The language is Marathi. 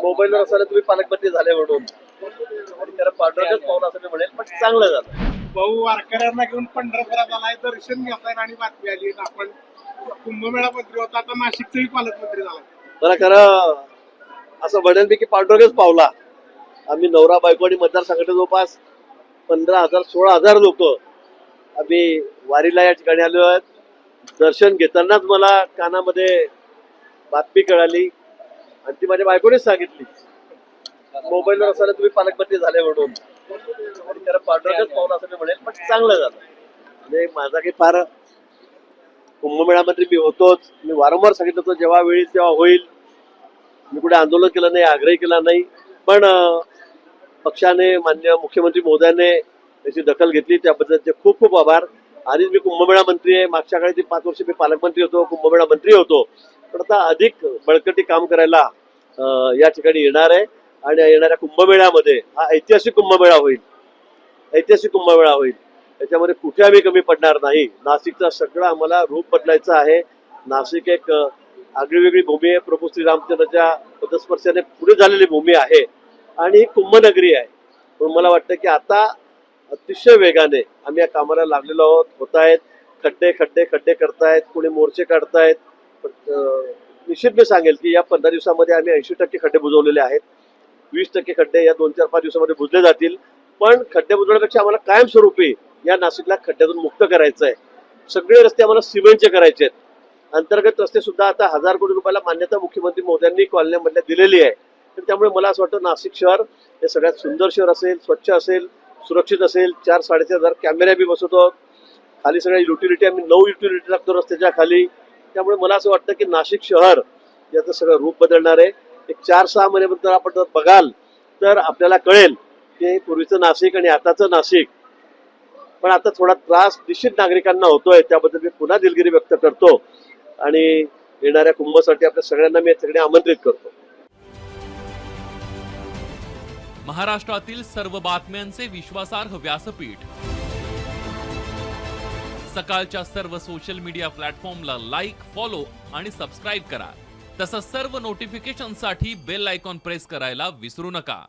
मोबाईलवर असताना तुम्ही पालकमंत्री झाले म्हणून खरं पांडुरंगच पाहून असं मी म्हणेल, पण चांगलं झालं. भाऊ वारकऱ्यांना घेऊन पंढरपुरात आलाय, दर्शन घेताय आणि बातमी आली आपण कुंभमेळा मंत्री होता, आता नाशिकचाही पालकमंत्री झाला. मला खरं असं म्हणेल मी की पांडुरंगच पावला. आम्ही नवरा बायको आणि मतदारसंघाचे जवळपास 15,000-16,000 लोक आम्ही वारीला या ठिकाणी आलो आहेत. दर्शन घेतानाच मला कानामध्ये बातमी कळाली आणि ती माझ्या बायकोनेच सांगितली, मोबाईलवर असताना तुम्ही पालकमंत्री झाले म्हणून खरं पांडुरंगच पाहून असं मी म्हणेल, पण चांगलं झालं. म्हणजे माझा काही फार कुंभमेळा मंत्री मी होतोच. मी वारंवार सांगितलं होतं जेव्हा वेळी तेव्हा होईल. मी कुठे आंदोलन केलं नाही, आग्रही केला नाही, पण पक्षाने मान्य मुख्यमंत्री महोदयाने त्याची दखल घेतली, त्याबद्दलचे खूप खूप आभार. आधीच मी कुंभमेळा मंत्री आहे, मागच्या काळी 5 वर्ष मी पालकमंत्री होतो, कुंभमेळा मंत्री होतो, पण आता अधिक बळकटी काम करायला या ठिकाणी येणार आहे. आणि येणाऱ्या कुंभमेळ्यामध्ये हा ऐतिहासिक कुंभमेळा होईल, ऐतिहासिक कुंभमेळा होईल. त्याच्यामध्ये कुठे आम्ही कमी पडणार नाही. नाशिकचा सगळं आम्हाला रूप बदलायचं आहे. नाशिक एक आगळीवेगळी भूमी आहे, प्रभू श्रीरामचंद्राच्या पदस्पर्शाने पुढे झालेली भूमी आहे आणि ही कुंभनगरी आहे. पण मला वाटतं की आता अतिशय वेगाने आम्ही या कामाला लागलेलो आहोत. होत आहेत खड्डे खड्डे खड्डे करतायत, कोणी मोर्चे काढतायत. निश्चित मी सांगेल की या 15 दिवसामध्ये आम्ही 80% खड्डे बुजवलेले आहेत. 20% खड्डे या 2-4-5 दिवसामध्ये बुजले जातील. पण खड्डे बुजवण्यापेक्षा आम्हाला कायमस्वरूपी या नाशिकला खड्ड्यातून मुक्त करायचं आहे. सगळे रस्ते आम्हाला सिमेंटचे करायचे आहेत. अंतर्गत रस्ते सुद्धा आता 1000 कोटी रुपयाला मान्यता मुख्यमंत्री महोदयांनी कॉलनीमधल्या दिलेली आहे. तर त्यामुळे मला असं वाटतं नाशिक शहर हे सगळ्यात सुंदर शहर असेल, स्वच्छ असेल, सुरक्षित असेल. 4-4.5 कॅमेरे बी बसवतो. खाली सगळ्या युटिलिटी आम्ही 9 युटिलिटी लागतो रस्त्याच्या खाली. त्यामुळे मला असं वाटतं की नाशिक शहर याचं सगळं रूप बदलणार आहे. एक 4-6 महिन्यानंतर आपण जर बघाल तर आपल्याला कळेल की पूर्वीचं नाशिक आणि आताचं नाशिक. पण आता थोडा त्रास निश्चित नागरिकांना होतोय, त्याबद्दल मी पुन्हा दिलगिरी व्यक्त करतो आणि येणाऱ्या कुंभसाठी आपल्या सगळ्यांना मी सगळे आमंत्रित करतो. महाराष्ट्रातील सर्व बातम्यांचे विश्वासार्ह व्यासपीठ, सकाळच्या सर्व सोशल मीडिया प्लॅटफॉर्मला लाईक, फॉलो आणि सबस्क्राईब करा. तसंच सर्व नोटिफिकेशनसाठी बेल आयकॉन प्रेस करायला विसरू नका.